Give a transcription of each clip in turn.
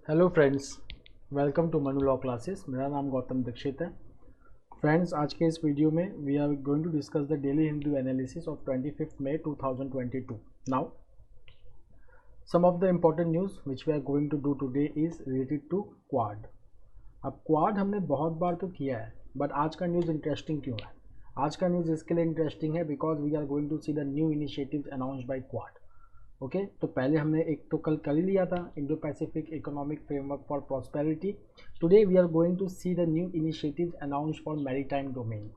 Hello friends, welcome to Manu law classes. मेरा नाम गौतम दीक्षित है। फ्रेंड्स, आज के इस वीडियो में we are going to discuss the daily Hindu analysis of 25 May 2022। Now some of the important news which we are going to do today is related to quad. अब quad हमने बहुत बार तो किया है, बट आज का न्यूज़ इंटरेस्टिंग क्यों है? आज का न्यूज़ इसके लिए इंटरेस्टिंग है because we are going to see the new initiatives announced by quad. Okay, तो पहले हमने एक तो कल कर ही लिया था, Indo Pacific economic framework for prosperity. Today we are going to see the new initiatives announced for maritime domain.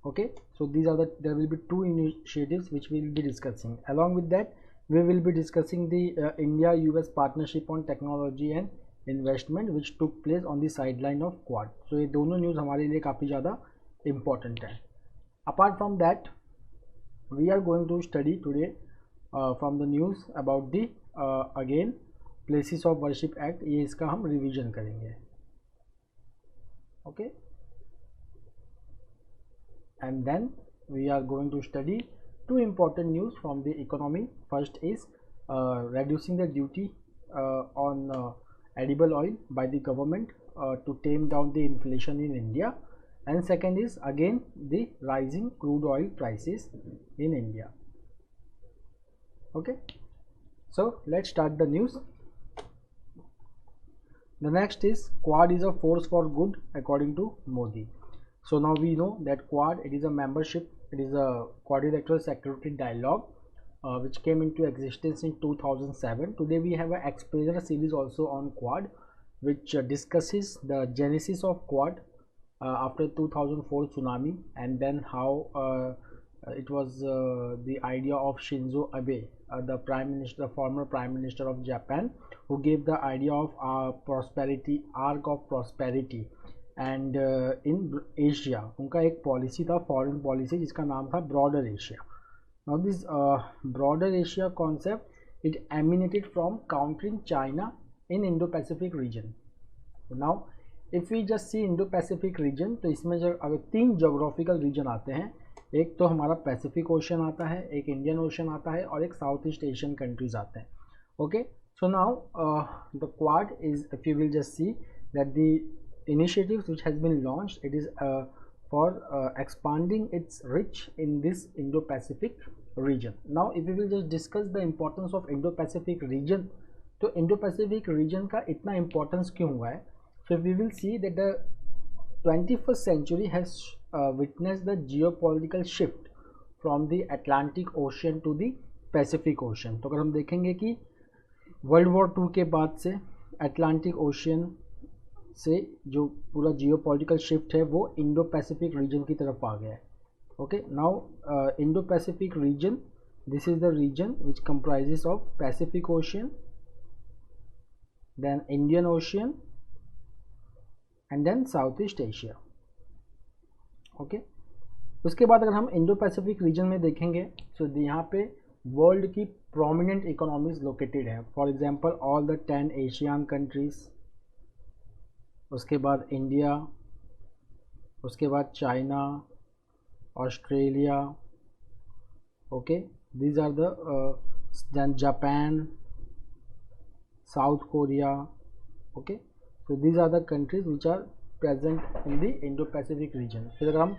Okay, so these are there will be two initiatives which we will be discussing. Along with that, we will be discussing the India-US partnership on technology and investment which took place on the sideline of Quad. So ये दोनों news हमारे लिए काफ़ी ज़्यादा important है. Apart from that, we are going to study today from the news about the again Places of Worship Act. ये इसका हम रिवीजन करेंगे. Okay. And then we are going to study two important news from the economy. First is reducing the duty on edible oil by the government to tame down the inflation in India, and second is again the rising crude oil prices in India. Okay, so let's start the news. The next is Quad is a force for good according to Modi. So now we know that Quad, it is a membership, it is a quadrilateral security dialogue which came into existence in 2007. Today we have an exposure series also on Quad which discusses the genesis of Quad after 2004 tsunami, and then how it was the idea of Shinzo Abe, the former prime minister of Japan, who gave the idea of prosperity, arc of prosperity. And in Asia उनका एक policy था, foreign policy, जिसका नाम था broader Asia. Now this broader Asia concept it emanated from countering China in Indo Pacific region. Now if we just see Indo Pacific region, तो इसमें जो अगर तीन जोग्राफिकल रीजन आते हैं, एक तो हमारा पैसिफिक ओशन आता है, एक इंडियन ओशन आता है, और एक साउथ ईस्ट एशियन कंट्रीज आते हैं. Okay, so now the quad is, if you will just see that the initiatives which has been launched, it is for expanding its reach in this Indo-Pacific region. Now if we will just discuss the importance of Indo-Pacific region, तो Indo-Pacific region का इतना importance क्यों हुआ है? So we will see that the 21st century has witnessed the geopolitical shift from the Atlantic Ocean to the Pacific Ocean. तो अगर हम देखेंगे कि वर्ल्ड वॉर 2 के बाद से अटलांटिक ओशियन से जो पूरा जियोपॉलिटिकल शिफ्ट है वो इंडो पैसिफिक रीजन की तरफ आ गया है. Okay, now Indo Pacific region, this is the region which comprises of Pacific Ocean, then Indian Ocean, and then south east Asia. Okay, उसके बाद अगर हम इंडो पैसिफिक रीजन में देखेंगे तो यहाँ पे वर्ल्ड की प्रोमिनेंट इकोनॉमीज लोकेटेड है. For example all the 10 Asian countries, उसके बाद इंडिया, उसके बाद China, Australia. Okay, these are then Japan, South Korea. Okay, so these are the countries which are present in the Indo Pacific region. फिर अगर हम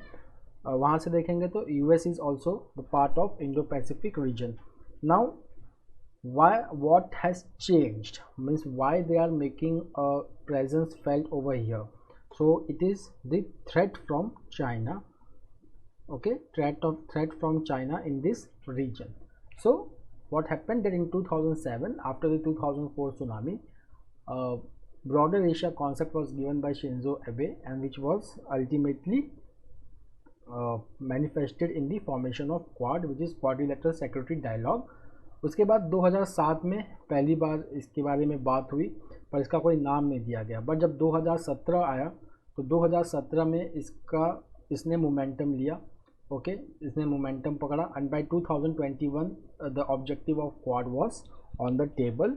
वहाँ से देखेंगे तो US is also the part of Indo Pacific region. Now what has changed means why they are making a presence felt over here. So it is the threat from China. Okay, threat from China in this region. So what happened that in 2007, after the 2004 tsunami, broader Asia concept was given by Shinzo Abe, and which was ultimately manifested in the formation of Quad, which is quadrilateral security dialogue. उसके बाद 2007 में पहली बार इसके बारे में बात हुई, पर इसका कोई नाम नहीं दिया गया. बट जब 2017 आया तो 2017 में इसने मोमेंटम लिया. ओके, इसने मोमेंटम पकड़ा, and by 2021 the objective of Quad was on the table,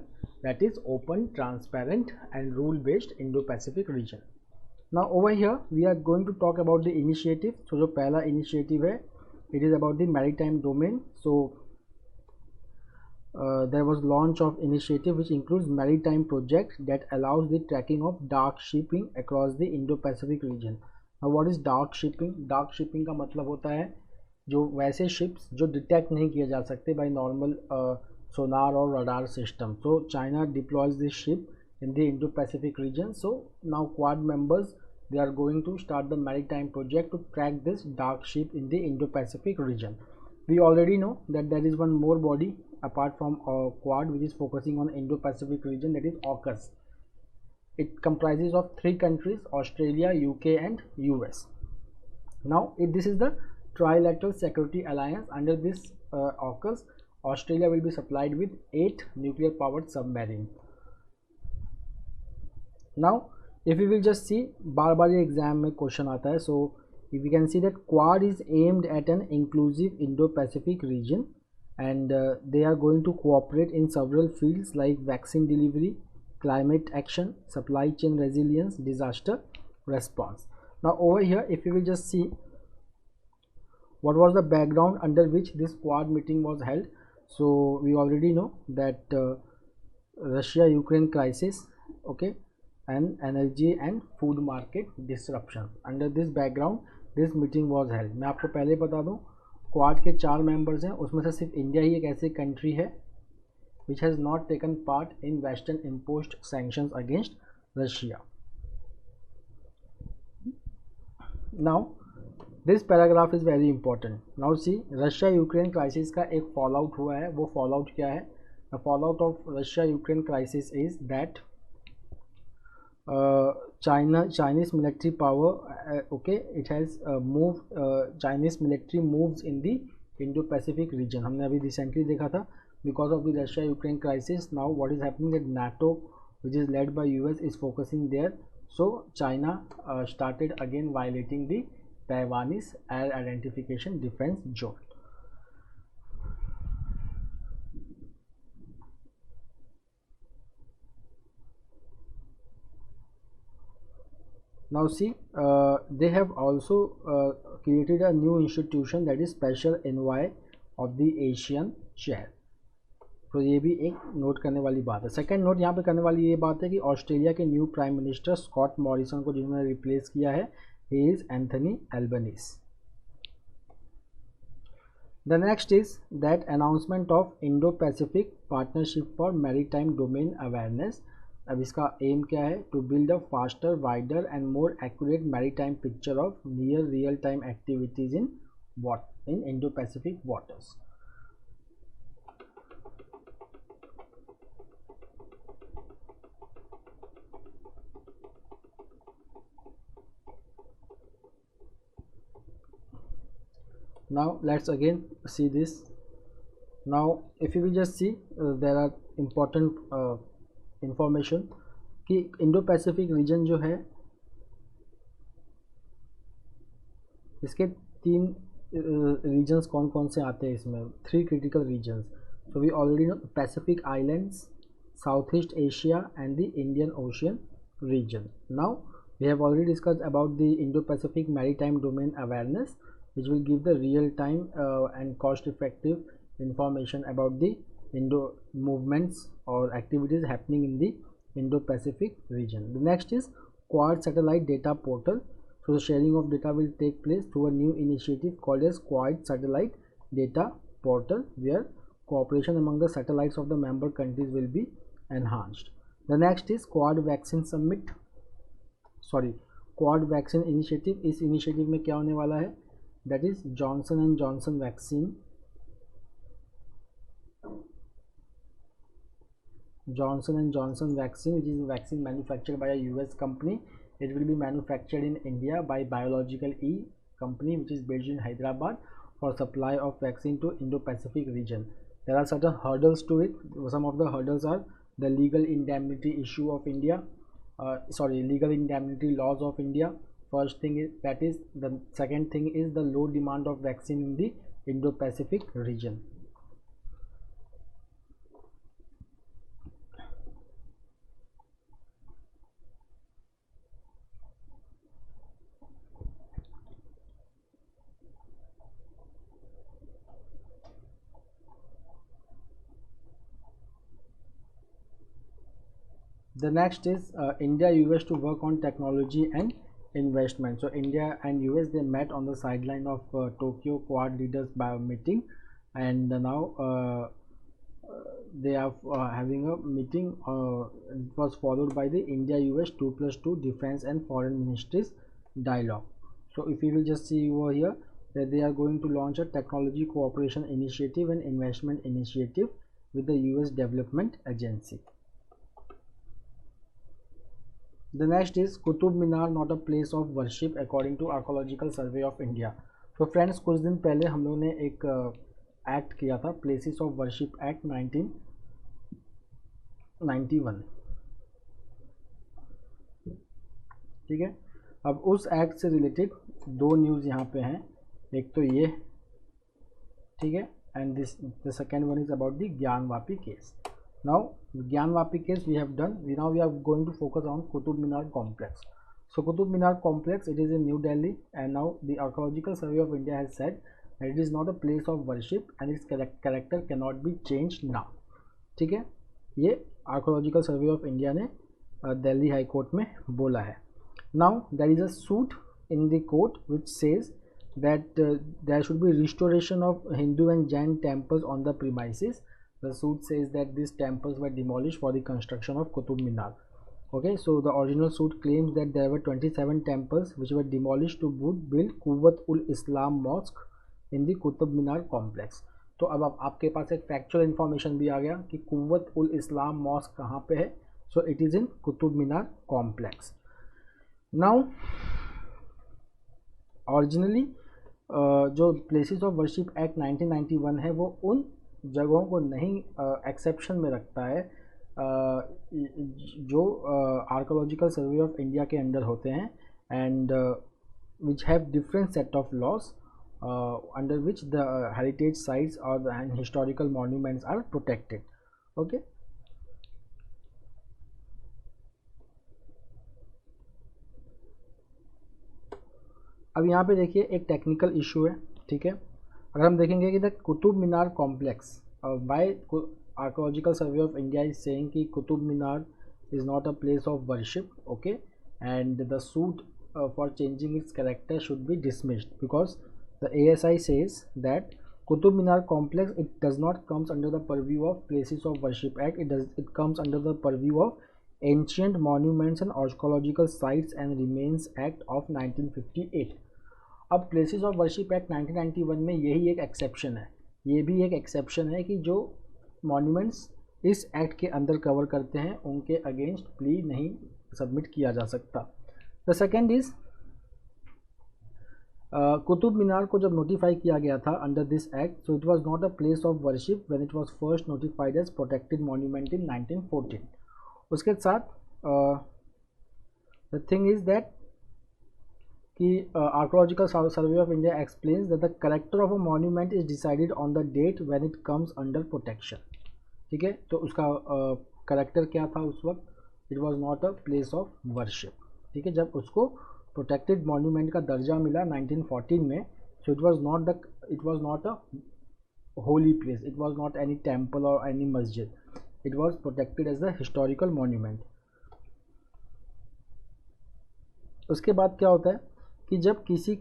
that is open, transparent and rule based Indo Pacific region. Now over here we are going to talk about the initiative. So जो पहला initiative है, it is about the maritime domain. So there was launch of initiative which includes maritime project that allows the tracking of dark shipping across the Indo-Pacific region. Now what is dark shipping? Dark shipping का मतलब होता है जो वैसे ships जो detect नहीं किए जा सकते by normal sonar or radar system. So China deploys this ship in the Indo-Pacific region. So now Quad members, they are going to start the maritime project to track this dark ship in the Indo-Pacific region. We already know that there is one more body apart from Quad which is focusing on Indo-Pacific region, that is AUKUS. It comprises of 3 countries: Australia, UK and US. Now this is the Trilateral Security Alliance. Under this AUKUS, Australia will be supplied with 8 nuclear powered submarines. Now if we will just see, बार बार ये exam में question आता है. So if we can see that Quad is aimed at an inclusive Indo-Pacific region, and they are going to cooperate in several fields like vaccine delivery, climate action, supply chain resilience, disaster response. Now over here, if you will just see what was the background under which this Quad meeting was held. So we already know that Russia-Ukraine crisis, okay, and energy and food market disruption. Under this background this meeting was held. मैं आपको पहले बता दूं, quad के 4 members हैं, उसमें से सिर्फ इंडिया ही एक ऐसी कंट्री है which has not taken part in western imposed sanctions against Russia. Now this paragraph is very important. Now see, Russia Ukraine crisis का एक fallout हुआ है. वो fallout क्या है? The fallout of Russia Ukraine crisis is that Chinese military power, okay, it has moved, Chinese military moves in the Indo-Pacific region. हमने अभी recently देखा था, because of the Russia-Ukraine crisis. Now what is happening that NATO, which is led by US, is focusing there. So China started again violating the Taiwanese Air Identification Defense Zone. Now see, they have also created a new institution, that is Special Envoy of the Asian Chair. तो ये भी एक note करने वाली बात है. Second note यहाँ पे करने वाली ये बात है कि ऑस्ट्रेलिया के new prime minister Scott Morrison को जिन्होंने रिप्लेस किया है, he is Anthony Albanese. The next is that announcement of Indo-Pacific Partnership for Maritime Domain Awareness. अब इसका एम क्या है? To build a faster, wider and more accurate maritime picture of near real-time activities in Indo-Pacific waters. Now let's again see this. Now if you will just see, there are important information कि Indo-Pacific region जो है, इसके 3 regions कौन कौन से आते हैं इसमें? 3 critical regions. So we already know Pacific Islands, Southeast Asia and the Indian Ocean region. Now we have already discussed about the Indo-Pacific Maritime Domain Awareness, which will give the real-time and cost-effective information about the Indo movements or activities happening in the Indo-Pacific region. The next is Quad Satellite Data Portal. So the sharing of data will take place through a new initiative called as Quad Satellite Data Portal, where cooperation among the satellites of the member countries will be enhanced. The next is Quad Vaccine Summit. Quad Vaccine Initiative. इस initiative में क्या होने वाला है? That is Johnson and Johnson vaccine. Johnson and Johnson vaccine, which is a vaccine manufactured by a US company. It will be manufactured in India by Biological E company, which is based in Hyderabad, for supply of vaccine to Indo-Pacific region. There are certain hurdles to it. Some of the hurdles are the legal indemnity issue of India, legal indemnity laws of India. First thing is that is the second thing is the low demand of vaccine in the Indo-Pacific region. The next is India US to work on technology and investment. So India and US, they met on the sideline of Tokyo Quad leaders by meeting, and now they are having a meeting. It was followed by the India US 2+2 defense and foreign ministries dialogue. So if you will just see over here that they are going to launch a technology cooperation initiative and investment initiative with the US Development Agency. The next is Qutub Minar not a place of worship according to Archaeological Survey of India. तो friends कुछ दिन पहले हम लोगों ने एक act किया था, प्लेसेस ऑफ वर्शिप एक्ट 1991, ठीक है। अब उस एक्ट से रिलेटेड दो न्यूज़ यहाँ पे हैं, एक तो ये, ठीक है, and this the second one is about the Gyanvapi case. Now Gyanvapi case we have done. Now we are going to focus on Qutub Minar complex. So Qutub Minar complex, it is in New Delhi, and now the Archaeological Survey of India has said that it is not a place of worship and its character cannot be changed now. ठीक है, ये Archaeological Survey of India ने Delhi high court में बोला है. Now there is a suit in the court which says that there should be restoration of Hindu and Jain temples on the premises. The suit says that these temples were demolished for the construction of Qutub Minar. Okay, so the original suit claims that there were 27 temples which were demolished to build Quwwat ul Islam Mosque in the Qutub Minar complex. तो अब आपके पास एक factual information भी आ गया कि कुव्वत ul Islam mask कहाँ पे है. So it is in Qutub Minar complex. Now originally जो प्लेसेस ऑफ वर्शिप एक्ट 1991 है वो उन जगहों को नहीं एक्सेप्शन में रखता है जो आर्कोलॉजिकल सर्वे ऑफ इंडिया के अंडर होते हैं, and which have different set of laws under which the heritage sites और the historical monuments are protected. Okay, अब यहाँ पे देखिए एक टेक्निकल इशू है, ठीक है. अगर हम देखेंगे कि the Qutub Minar complex, by archaeological survey of India is saying कि Qutub Minar is not a place of worship, okay, and the suit for changing its character should be dismissed because the ASI says that Qutub Minar complex it does not comes under the purview of places of worship act, it comes under the purview of ancient monuments and archaeological sites and remains act of 1958. अब places of worship act 1991 में यही एक exception है, ये भी एक exception है कि जो मॉन्यूमेंट्स इस एक्ट के अंदर कवर करते हैं उनके अगेंस्ट प्ली नहीं सबमिट किया जा सकता. The second is Qutub Minar को जब नोटिफाई किया गया था under this act, so it was not a place of worship when it was first notified as protected monument in 1914. उसके साथ द थिंग इज दैट कि archaeological survey of India explains that the character of a monument is decided on the date when it comes under protection. ठीक है, तो उसका character क्या था उस वक्त, it was not a place of worship. ठीक है, जब उसको प्रोटेक्टेड मॉन्यूमेंट का दर्जा मिला 1914 में, so it was not a holy place, it was not any temple और any masjid, it was protected as a historical monument. उसके बाद क्या होता है कि जब किसी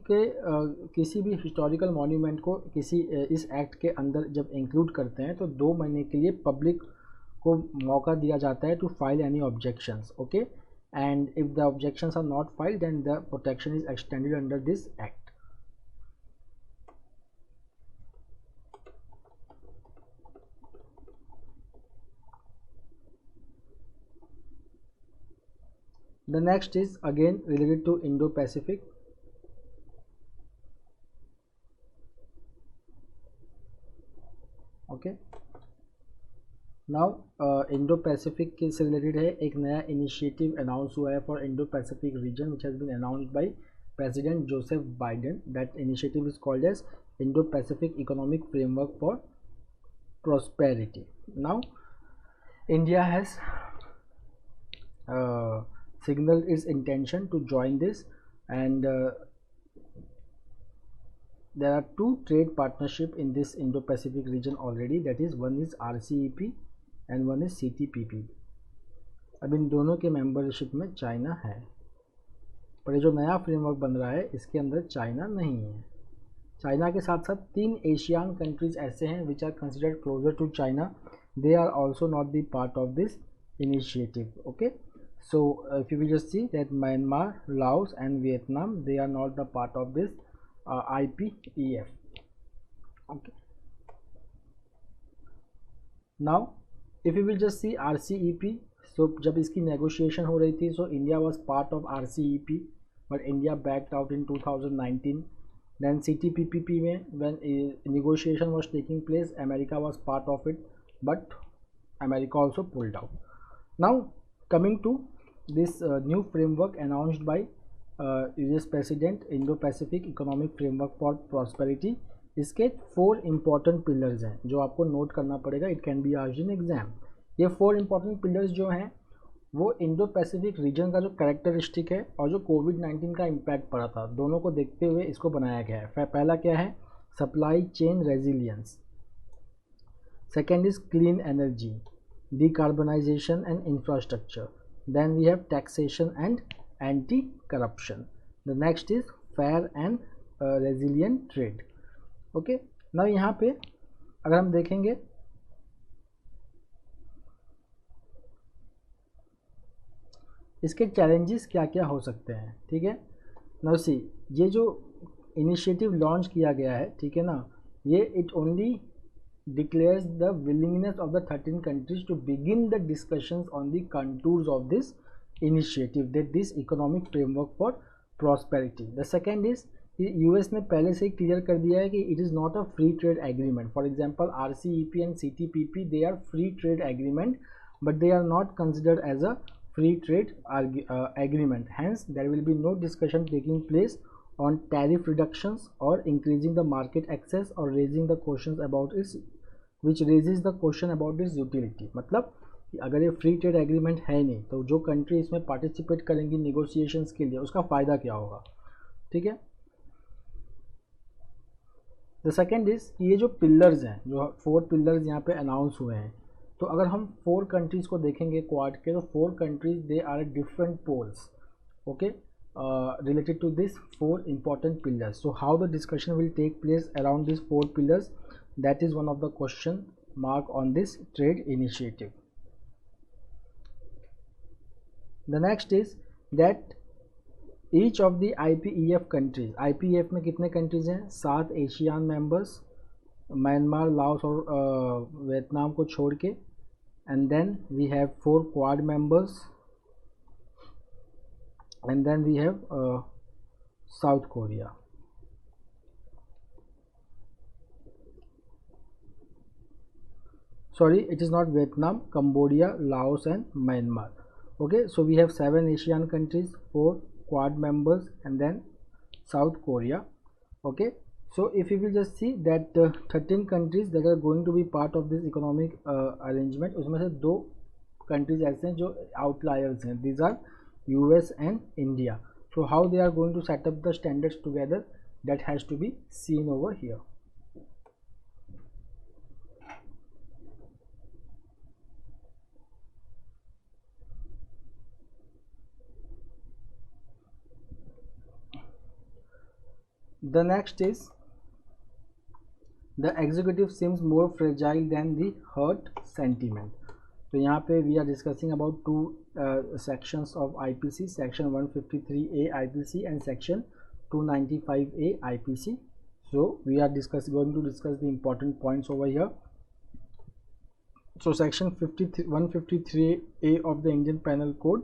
भी हिस्टोरिकल मॉन्यूमेंट को किसी इस एक्ट के अंदर जब इंक्लूड करते हैं तो 2 महीने के लिए पब्लिक को मौका दिया जाता है to file any objections. Okay, and if the objections are not filed then the protection is extended under this act. The next is again related to Indo-Pacific. Okay, now Indo-Pacific से related है, एक नया initiative announce हुआ है for Indo-Pacific region which has been announced by president Joseph Biden. That initiative is called as Indo-Pacific economic framework for prosperity. Now India has signaled its intention to join this, and there are 2 trade partnership in this Indo-Pacific region already. That is, one is RCEP and one is CTPP. अब इन दोनों के membership में China है, पर ये जो नया framework बन रहा है इसके अंदर चाइना नहीं है। चाइना के साथ साथ 3 एशियन कंट्रीज ऐसे हैं which are considered closer to China, they are also not the part of this initiative. Okay, so if you will just see that Myanmar, Laos and Vietnam, they are not the part of this IPEF. Okay, now if you will just see RCEP, so जब इसकी negotiation हो रही थी, so India was part of RCEP but India backed out in 2019. Then CTPPP में when negotiation was taking place, America was part of it but America also pulled out. Now coming to this new framework announced by US President, Indo-Pacific Economic Framework for Prosperity, इसके 4 important pillars हैं जो आपको note करना पड़ेगा, it can be asked in exam. ये 4 important pillars जो हैं वो इंडो पैसिफिक रीजन का जो कैरेक्टरिस्टिक है और जो कोविड-19 का इम्पैक्ट पड़ा था, दोनों को देखते हुए इसको बनाया गया है। पहला क्या है? Supply chain resilience, second is clean energy, decarbonization and infrastructure, then we have taxation and anti-corruption, the next is fair and resilient trade. Okay, now यहाँ पे अगर हम देखेंगे इसके चैलेंजेस क्या क्या हो सकते हैं, ठीक है। नाउ सी, ये जो इनिशिएटिव लॉन्च किया गया है, ठीक है ना, ये it only declares the willingness of the 13 countries to begin the discussions on the contours of this initiative, that this economic framework for prosperity. The second is US ने पहले से ही क्लियर कर दिया है कि it is not a free trade agreement. For example, RCEP and CTPP, they are free trade agreement but they are not considered as a free trade agreement. Hence there will be no discussion taking place on tariff reductions or increasing the market access or raising the questions about its which raises the question about its utility. मतलब अगर ये free trade agreement है नहीं तो जो country इसमें participate करेंगी negotiations के लिए उसका फ़ायदा क्या होगा, ठीक है। द सेकेंड इज ये जो पिलर्स हैं, जो 4 पिलर्स यहाँ पे अनाउंस हुए हैं, तो अगर हम 4 कंट्रीज़ को देखेंगे क्वाड के, तो 4 countries they are different poles, okay, related to these 4 important pillars. So how the discussion will take place around these 4 pillars, that is one of the question mark on this trade initiative. The next is that each of the IPEF countries, IPEF में कितने countries हैं? 7 Asian members, Myanmar, Laos और Vietnam को छोड़ के, and then we have 4 quad members, and then we have South Korea. Sorry, it is not Vietnam, Cambodia, Laos and Myanmar. Okay, so we have 7 Asian countries, 4 Quad members and then South Korea. Okay, so if you will just see that 13 countries that are going to be part of this economic arrangement, उसमें से 2 countries ऐसे हैं जो outliers हैं, these are US and India. So how they are going to set up the standards together, that has to be seen over here. The next is the executive seems more fragile than the herd sentiment. तो यहाँ पे we are discussing about 2 sections of IPC, section 153A IPC and section 295A IPC. So we are going to discuss the important points over here. So section 153A of the Indian Penal Code,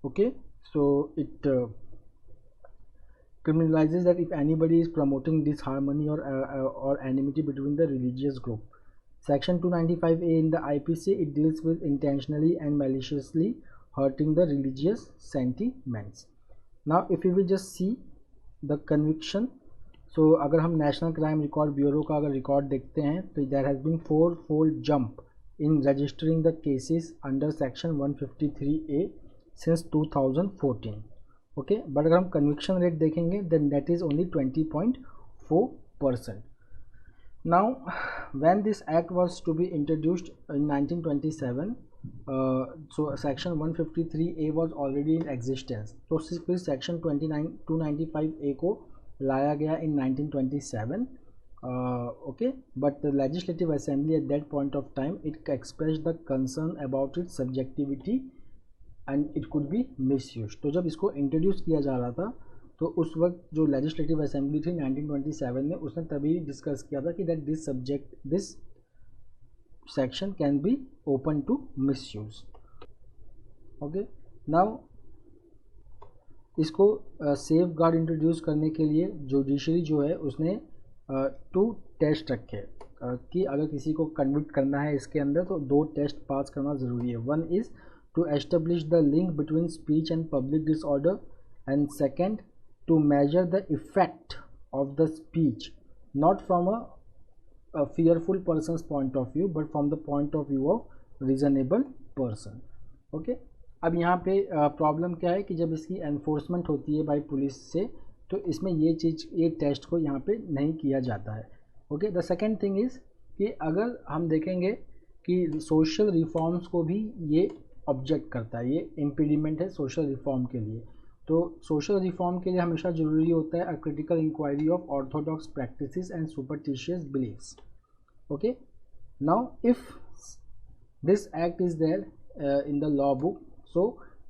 okay, so it criminalizes that if anybody is promoting disharmony or enmity between the religious group. Section 295A in the IPC, it deals with intentionally and maliciously hurting the religious sentiments. Now if you will just see the conviction, so अगर हम national crime record bureau का अगर record देखते हैं तो there has been 4-fold jump in registering the cases under section 153A since 2014. Okay, but अगर हम conviction rate देखेंगे then that is only 20.4%. Now when this act was to be introduced in 1927, So section 153A was already in existence. तो फिर section 295A को लाया गया in 1927. Okay, but the Legislative Assembly at that point of time it expressed the concern about its subjectivity and it could be misused. तो जब इसको introduce किया जा रहा था तो उस वक्त जो लेजिस्लेटिव असेंबली थी 1927 में उसने तभी डिस्कस किया था कि that this section can be open to misuse. Okay, now इसको सेफ गार्ड इंट्रोड्यूस करने के लिए जुडिशरी जो है उसने 2 टेस्ट रखे कि अगर किसी को कन्विक्ट करना है इसके अंदर तो 2 टेस्ट पास करना ज़रूरी है. One is to establish the link between speech and public disorder and second to measure the effect of the speech not from a fearful person's point of view but from the point of view of reasonable person. Okay, अब यहाँ पे problem क्या है कि जब इसकी enforcement होती है बाय पुलिस से तो इसमें ये टेस्ट को यहाँ पे नहीं किया जाता है. Okay, the second thing is कि अगर हम देखेंगे कि सोशल रिफॉर्म्स को भी ये ऑब्जेक्ट करता है, ये इम्पीडिमेंट है सोशल रिफॉर्म के लिए. तो सोशल रिफॉर्म के लिए हमेशा ज़रूरी होता है a critical inquiry of orthodox practices and superstitious beliefs. Okay, now if this act is there in the law book, so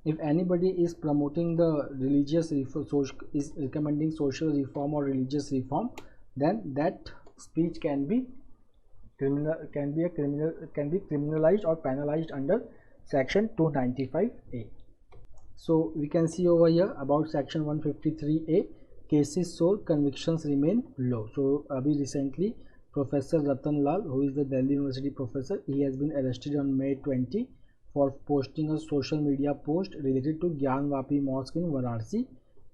if anybody is promoting the religious is recommending social reform or religious reform, then that speech can be criminalized or penalized under section 295A. So we can see over here about section 153A, cases sold, convictions remain low. So abhi recently Professor Ratan Lal, who is the Delhi University professor, he has been arrested on May 20 for posting a social media post related to Gyan Vapi Mosque in Varanasi,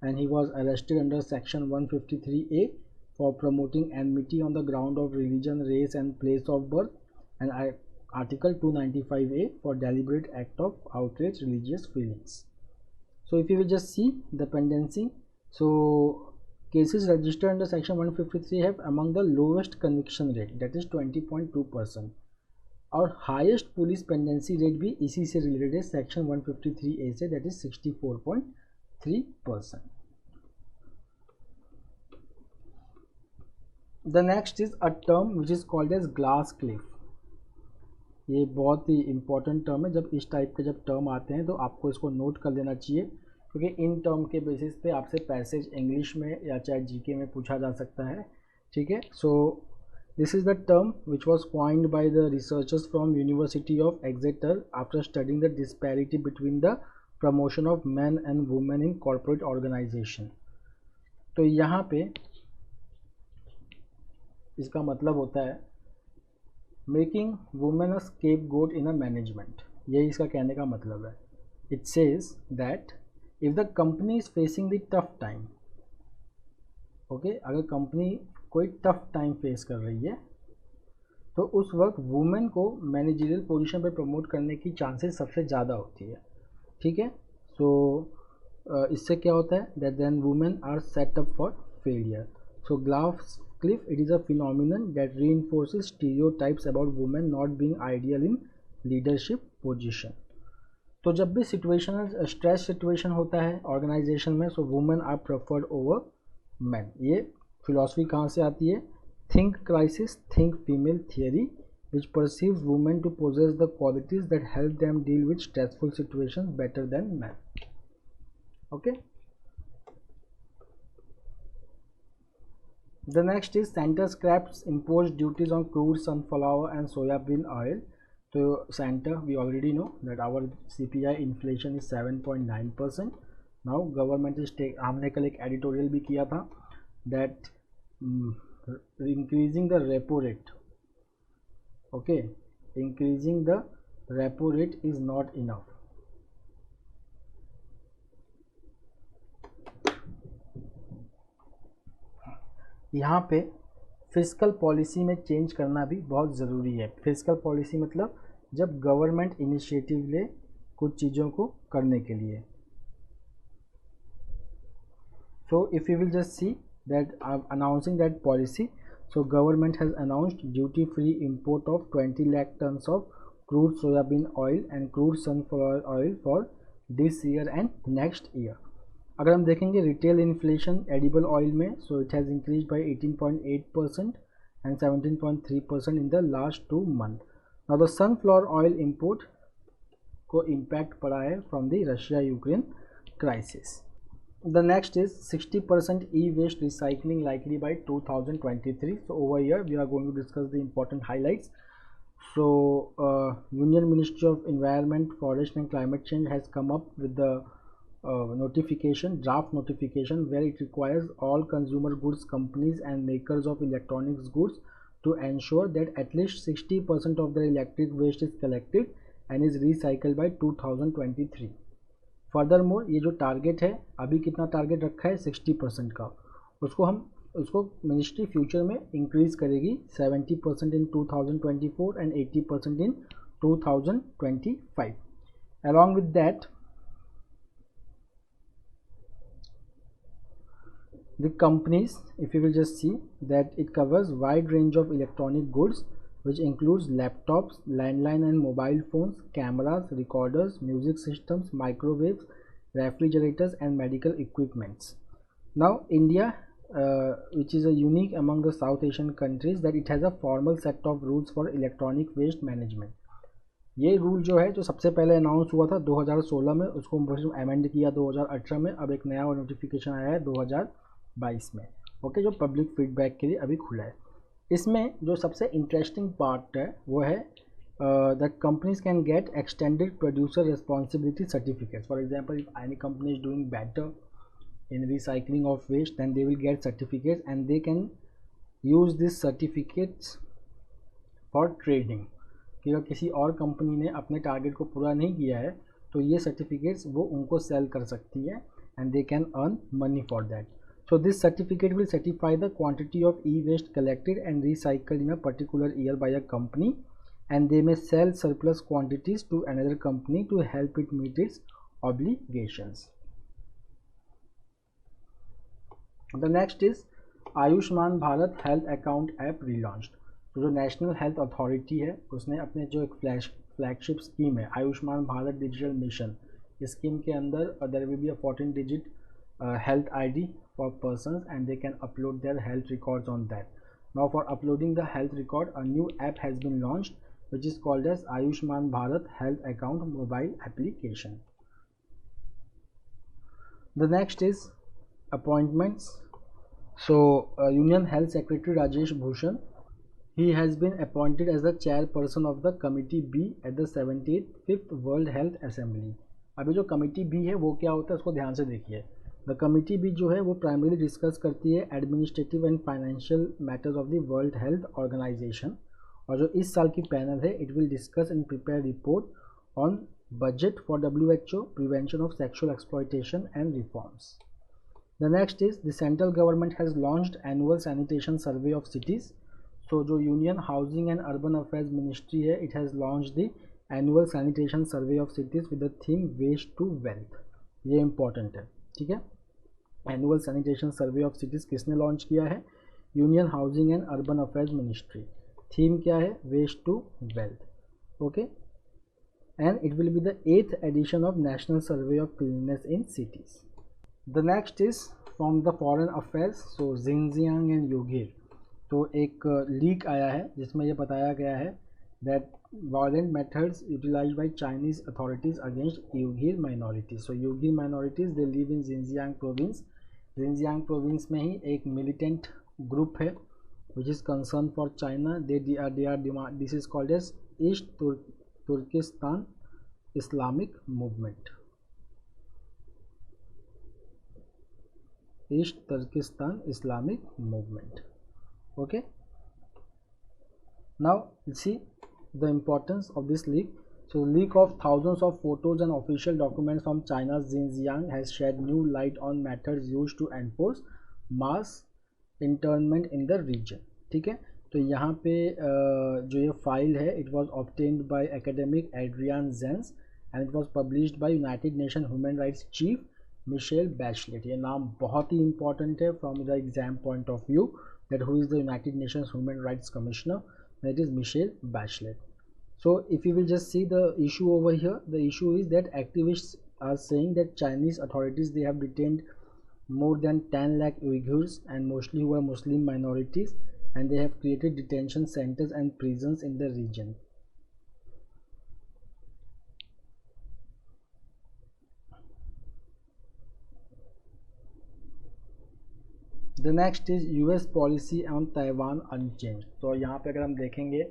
and he was arrested under section 153A for promoting enmity on the ground of religion, race and place of birth, and article 295A for deliberate act of outrage religious feelings. So if you will just see the pendency, so cases registered under section 153 have among the lowest conviction rate, that is 20.2%, और highest police pendency rate भी इसी से related है section 153A से, that is 64.3%. The next is a term which is called as glass cliff. ये बहुत ही important term है. जब इस टाइप के जब term आते हैं तो आपको इसको नोट कर लेना चाहिए क्योंकि इन टर्म के बेसिस पे आपसे पैसेज इंग्लिश में या चाहे जीके में पूछा जा सकता है. ठीक है, so this is the term which was coined by the researchers from university of Exeter after studying the disparity between the promotion of man and women in corporate organization. तो यहाँ पे इसका मतलब होता है making women a scapegoat in a management. यही इसका कहने का मतलब है. It says that if the company is facing the tough time, okay, अगर कंपनी कोई टफ टाइम फेस कर रही है तो उस वक्त वुमेन को मैनेजरियल पोजीशन पे प्रमोट करने की चांसेस सबसे ज़्यादा होती है. ठीक है, सो इससे क्या होता है that then women are set up for failure. So glass cliff it is a phenomenon that reinforces stereotypes about women not being ideal in leadership position. तो जब भी सिचुएशनल स्ट्रेस सिचुएशन होता है ऑर्गेनाइजेशन में, so women are preferred over man. ये philosophy कहाँ से आती है? Think crisis, think female theory which perceives women to possess the qualities that help them deal with stressful situations better than man. Okay, the next is centre scraps impose duties on crude sunflower and soybean oil. तो centre we already know that our CPI inflation is 7.9%. Now government is हमने कल एक editorial भी किया था that increasing the repo rate, okay, increasing the repo rate is not enough. यहाँ पे fiscal policy में चेंज करना भी बहुत ज़रूरी है. फिस्कल पॉलिसी मतलब जब गवर्नमेंट इनिशिएटिव ले कुछ चीज़ों को करने के लिए. So if you will just see that announcing that policy, so government has announced duty free import of 20 lakh tons of crude soybean oil and crude sunflower oil for this year and next year. अगर हम देखेंगे retail inflation edible oil में, so it has increase by 18.8% and 17.3% in the last 2 months. Now the sunflower oil import को impact पड़ा है from the Russia Ukraine crisis. The next is 60% e-waste recycling likely by 2023. So over here we are going to discuss the important highlights. So Union Ministry of Environment, Forest and Climate Change has come up with the draft notification, where it requires all consumer goods companies and makers of electronics goods to ensure that at least 60% of their electric waste is collected and is recycled by 2023. Further more ये जो target है, अभी कितना target रखा है 60% का, उसको ministry future में इंक्रीज करेगी 70% इन 2024 and 80% in 2025. Along with that the companies, if you will just see that it covers wide range of electronic goods which includes laptops, landline and mobile phones, cameras, recorders, music systems, microwaves, refrigerators and medical equipments. Now India, which is a unique among the South Asian countries, that it has a formal set of rules for electronic waste management. ये rule जो है, जो सबसे पहले announce हुआ था 2016 में, उसको अमेंड किया 2018 में, अब एक नया नोटिफिकेशन आया है 2022 में, ओके, जो पब्लिक फीडबैक के लिए अभी खुला है. इसमें जो सबसे इंटरेस्टिंग पार्ट है वो है that companies can get extended producer responsibility certificates. For example, if any company is doing better in recycling of waste, then they will get certificates and they can use these certificates for trading. कि अगर किसी और company ने अपने target को पूरा नहीं किया है तो ये सर्टिफिकेट्स वो उनको सेल कर सकती है and they can earn money for that. So this certificate will certify the quantity of e-waste collected and recycled in a particular year by a company, and they may sell surplus quantities to another company to help it meet its obligations. The next is Ayushman Bharat health account app relaunched. तो जो national health authority है उसने अपने जो एक flagship scheme है Ayushman Bharat digital mission, इस scheme के अंदर there will be a 14 digit health ID for persons and they can upload their health records on that. Now for uploading the health record, a new app has been launched which is called as Ayushman Bharat Health Account mobile application. The next is appointments. So Union Health Secretary Rajesh Bhushan, he has been appointed as the chairperson of the Committee B at the 75th World Health Assembly. अभी जो committee B है वो क्या होता है उसको ध्यान से देखिए. द कमिटी बी जो है वो प्राइमरीली डिस्कस करती है administrative and financial matters of the World Health Organization, और जो इस साल की पैनल है it will discuss and prepare report on budget for WHO, prevention of sexual exploitation and reforms. The next is the central government has launched annual sanitation survey of cities. So जो union housing and urban affairs ministry है, it has launched the annual sanitation survey of cities with the theme waste to wealth. ये important है, ठीक है. Annual sanitation survey of cities किसने launch किया है? Union housing and urban affairs ministry. Theme क्या है? Waste to wealth, okay. And it will be the 8th edition of National Survey of Cleanliness in Cities. The next is from the foreign affairs. So Xinjiang and Uyghur. तो एक leak आया है जिसमें ये बताया गया है that violent methods utilized by Chinese authorities against Uyghur minorities. So Uyghur minorities they live in Xinjiang province. Xinjiang province में ही एक militant group है which is concerned for China. This is called as East Turkestan Islamic Movement. East Turkestan Islamic Movement. Okay. Now let's see the importance of this leak. So the leak of thousands of photos and official documents from China's Xinjiang has shed new light on methods used to enforce mass internment in the region. ठीक है. तो यहाँ पे जो ये file है it was obtained by academic Adrian Zenz and it was published by United Nations Human Rights Chief Michelle Bachelet. ये नाम बहुत ही इंपॉर्टेंट है from the exam point of view that who is the United Nations Human Rights Commissioner, that is Michelle Bachelet. So if you will just see the issue over here, the issue is that activists are saying that Chinese authorities, they have detained more than 10 lakh Uyghurs, and mostly who are Muslim minorities, and they have created detention centers and prisons in the region. The next is US policy on Taiwan unchanged. तो यहाँ पे अगर हम देखेंगे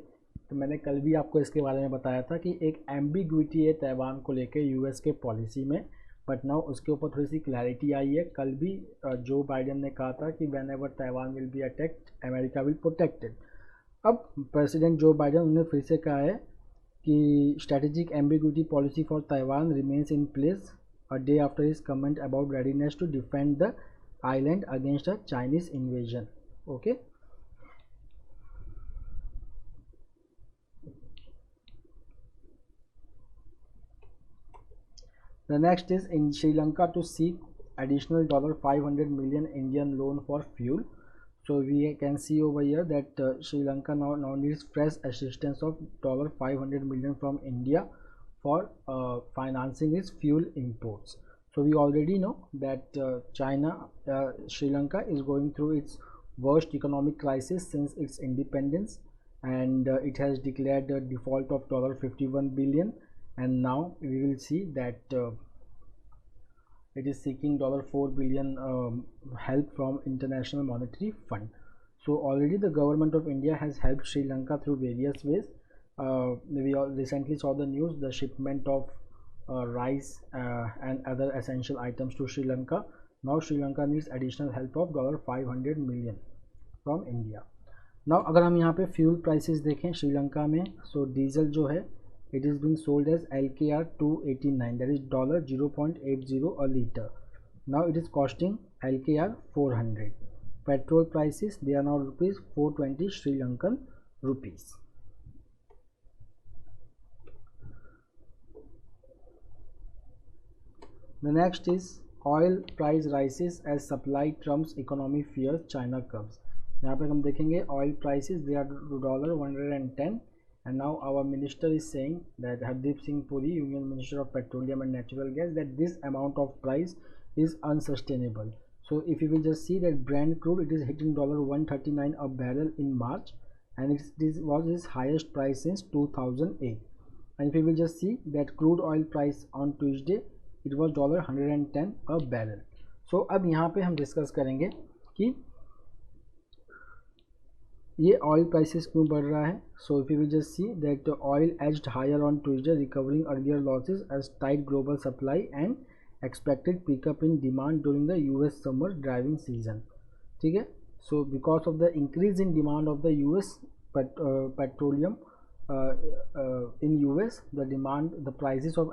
तो मैंने कल भी आपको इसके बारे में बताया था कि एक एम्बिग्विटी है तैवान को लेके यूएस के पॉलिसी में, बट नाउ उसके ऊपर थोड़ी सी क्लैरिटी आई है। कल भी जो बाइडेन ने कहा था कि whenever Taiwan will be attacked America will protect it. अब प्रेसिडेंट जो बाइडेन उन्होंने फिर से कहा है कि strategic ambiguity policy for Taiwan remains in place a day after his comment about readiness to defend the island against a Chinese invasion. Okay, the next is in Sri Lanka to seek additional $500 million Indian loan for fuel. So we can see over here that Sri Lanka now needs fresh assistance of $500 million from India for financing its fuel imports. So we already know that Sri Lanka is going through its worst economic crisis since its independence, and it has declared a default of $51 billion, and now we will see that it is seeking $4 billion help from International Monetary Fund. So already the government of India has helped Sri Lanka through various ways. We recently saw the news, the shipment of rice and other essential items to Sri Lanka. Now Sri Lanka needs additional help of $500 million from India. Now अगर हम यहाँ पे fuel prices देखें श्रीलंका में, सो diesel जो है it is being sold as LKR 289, that is $0.80 a liter. Now it is costing LKR 400. Petrol prices, they are now rupees 420 Sri Lankan rupees. The next is oil price rises as supply trumps economy fears China comes. यहाँ पे हम देखेंगे oil prices, they are $110, and now our minister is saying that Hardeep Singh Puri, Union Minister of Petroleum and Natural Gas, that this amount of price is unsustainable. So if you will just see that Brent crude, it is hitting $139 a barrel in March, and this was its highest price since 2008. And if you will just see that crude oil price on Tuesday, it was $110 a barrel. So अब यहाँ पे हम discuss करेंगे कि ये oil prices क्यों बढ़ रहा है. So if you will just see that oil edged higher on Tuesday, recovering earlier losses as tight global supply and expected pickup in demand during the US summer driving season. ठीक है. So because of the increase in demand of the US petroleum in US, the prices of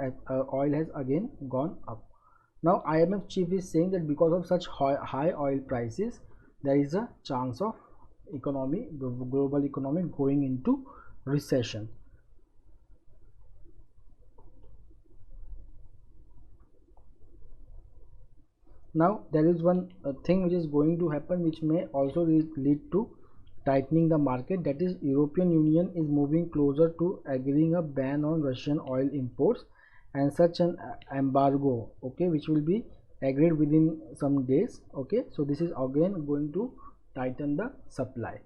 oil has again gone up. Now IMF chief is saying that because of such high oil prices, there is a chance of the global economy going into recession. Now there is one thing which is going to happen, which may also lead to tightening the market, that is European Union is moving closer to agreeing a ban on Russian oil imports, and such an embargo, okay, which will be agreed within some days. Okay, so this is again going to tighten the supply.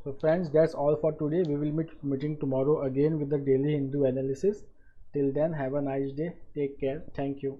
So friends, that's all for today. We will be meeting tomorrow again with the daily Hindu analysis. Till then, have a nice day. Take care. Thank you.